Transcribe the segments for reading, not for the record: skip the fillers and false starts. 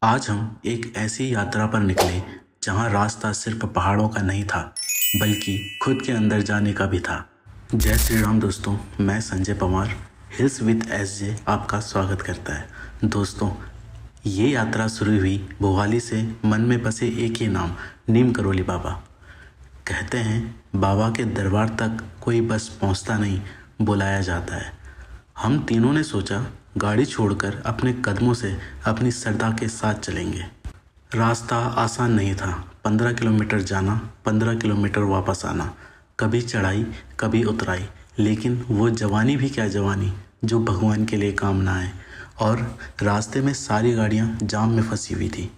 आज हम एक ऐसी यात्रा पर निकले जहां रास्ता सिर्फ पहाड़ों का नहीं था बल्कि खुद के अंदर जाने का भी था। जय श्री राम दोस्तों, मैं Sanjay Pawar hills with SJ आपका स्वागत करता है। दोस्तों, ये यात्रा शुरू हुई भोगाली से। मन में बसे एक ही नाम, नीम करोली बाबा। कहते हैं बाबा के दरबार तक कोई बस पहुंचता नहीं, बुलाया जाता है। हम तीनों ने सोचा गाड़ी छोड़कर अपने कदमों से अपनी श्रद्धा के साथ चलेंगे। रास्ता आसान नहीं था। 15 किलोमीटर जाना, 15 किलोमीटर वापस आना, कभी चढ़ाई कभी उतराई, लेकिन वो जवानी भी क्या जवानी जो भगवान के लिए काम ना आए। और रास्ते में सारी गाड़ियाँ जाम में फंसी हुई थी।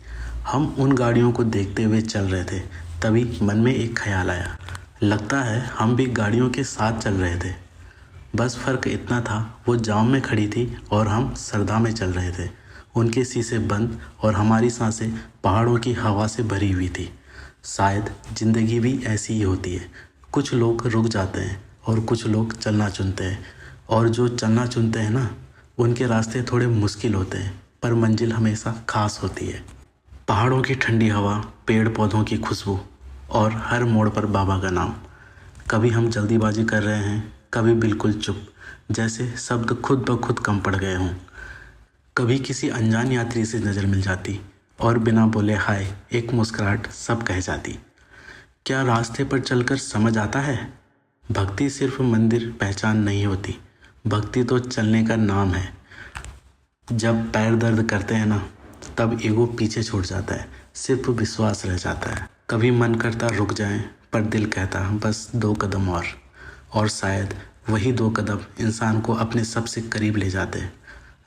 हम उन गाड़ियों को देखते हुए चल रहे थे। तभी मन में एक ख्याल आया, लगता है हम भी गाड़ियों के साथ चल रहे थे। बस फ़र्क इतना था, वो जाम में खड़ी थी और हम सरदा में चल रहे थे। उनके शीशे बंद और हमारी सांसें पहाड़ों की हवा से भरी हुई थी। शायद ज़िंदगी भी ऐसी ही होती है। कुछ लोग रुक जाते हैं और कुछ लोग चलना चुनते हैं। और जो चलना चुनते हैं ना, उनके रास्ते थोड़े मुश्किल होते हैं पर मंजिल हमेशा खास होती है। पहाड़ों की ठंडी हवा, पेड़ पौधों की खुशबू और हर मोड़ पर बाबा का नाम। कभी हम जल्दीबाजी कर रहे हैं, कभी बिल्कुल चुप, जैसे शब्द खुद ब खुद कम पड़ गए हों। कभी किसी अनजान यात्री से नज़र मिल जाती और बिना बोले हाय एक मुस्कुराहट सब कह जाती। क्या रास्ते पर चलकर समझ आता है, भक्ति सिर्फ मंदिर पहचान नहीं होती, भक्ति तो चलने का नाम है। जब पैर दर्द करते हैं ना, तब ईगो पीछे छूट जाता है, सिर्फ विश्वास रह जाता है। कभी मन करता रुक जाएं, पर दिल कहता बस 2 कदम और शायद वही 2 कदम इंसान को अपने सबसे करीब ले जाते हैं।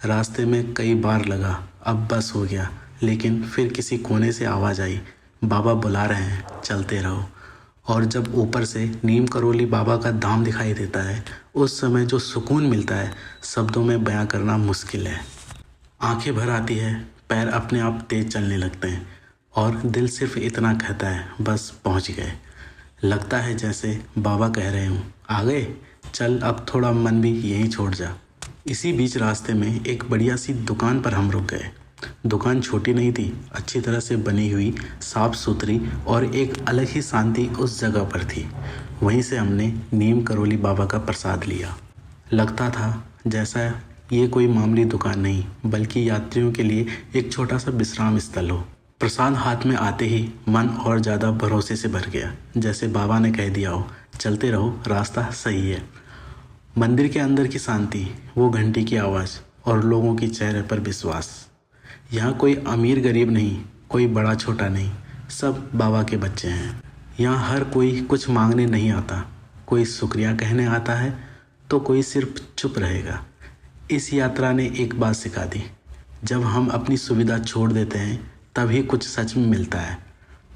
रास्ते में कई बार लगा अब बस हो गया, लेकिन फिर किसी कोने से आवाज़ आई, बाबा बुला रहे हैं, चलते रहो। और जब ऊपर से नीम करोली बाबा का धाम दिखाई देता है, उस समय जो सुकून मिलता है शब्दों में बयां करना मुश्किल है। आंखें भर आती है, पैर अपने आप तेज चलने लगते हैं और दिल सिर्फ इतना कहता है बस पहुंच गए। लगता है जैसे बाबा कह रहे हूँ, आ गए, चल अब थोड़ा मन भी यहीं छोड़ जा। इसी बीच रास्ते में एक बढ़िया सी दुकान पर हम रुक गए। दुकान छोटी नहीं थी, अच्छी तरह से बनी हुई, साफ सुथरी और एक अलग ही शांति उस जगह पर थी। वहीं से हमने नीम करोली बाबा का प्रसाद लिया। लगता था जैसा ये कोई मामूली दुकान नहीं, बल्कि यात्रियों के लिए एक छोटा सा विश्राम स्थल हो। प्रसाद हाथ में आते ही मन और ज़्यादा भरोसे से भर गया, जैसे बाबा ने कह दिया हो चलते रहो, रास्ता सही है। मंदिर के अंदर की शांति, वो घंटी की आवाज़ और लोगों की चेहरे पर विश्वास। यहाँ कोई अमीर गरीब नहीं, कोई बड़ा छोटा नहीं, सब बाबा के बच्चे हैं। यहाँ हर कोई कुछ मांगने नहीं आता, कोई शुक्रिया कहने आता है तो कोई सिर्फ चुप रहेगा। इस यात्रा ने एक बात सिखा दी, जब हम अपनी सुविधा छोड़ देते हैं तभी कुछ सच में मिलता है।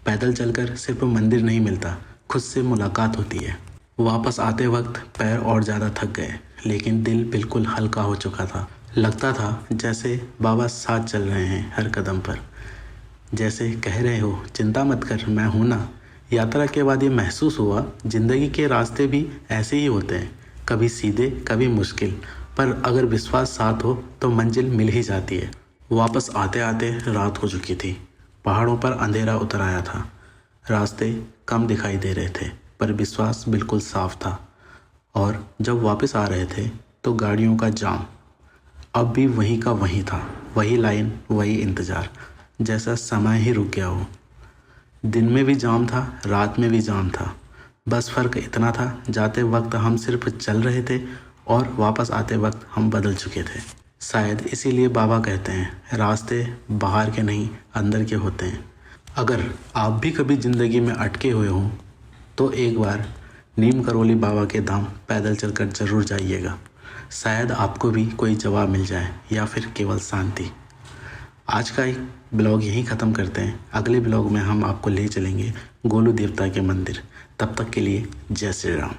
पैदल चलकर सिर्फ मंदिर नहीं मिलता, खुद से मुलाकात होती है। वापस आते वक्त पैर और ज़्यादा थक गए, लेकिन दिल बिल्कुल हल्का हो चुका था। लगता था जैसे बाबा साथ चल रहे हैं हर कदम पर, जैसे कह रहे हो चिंता मत कर, मैं हूँ ना। यात्रा के बाद ये महसूस हुआ, ज़िंदगी के रास्ते भी ऐसे ही होते हैं, कभी सीधे कभी मुश्किल, पर अगर विश्वास साथ हो तो मंजिल मिल ही जाती है। वापस आते आते रात हो चुकी थी। पहाड़ों पर अंधेरा उतर आया था। रास्ते कम दिखाई दे रहे थे पर विश्वास बिल्कुल साफ था। और जब वापस आ रहे थे तो गाड़ियों का जाम अब भी वहीं का वहीं था, वही लाइन, वही इंतज़ार, जैसा समय ही रुक गया हो। दिन में भी जाम था, रात में भी जाम था। बस फ़र्क इतना था, जाते वक्त हम सिर्फ चल रहे थे और वापस आते वक्त हम बदल चुके थे। शायद इसीलिए बाबा कहते हैं रास्ते बाहर के नहीं अंदर के होते हैं। अगर आप भी कभी ज़िंदगी में अटके हुए हों तो एक बार नीम करोली बाबा के धाम पैदल चलकर ज़रूर जाइएगा। शायद आपको भी कोई जवाब मिल जाए या फिर केवल शांति। आज का एक ब्लॉग यहीं ख़त्म करते हैं। अगले ब्लॉग में हम आपको ले चलेंगे गोलू देवता के मंदिर। तब तक के लिए जय श्री राम।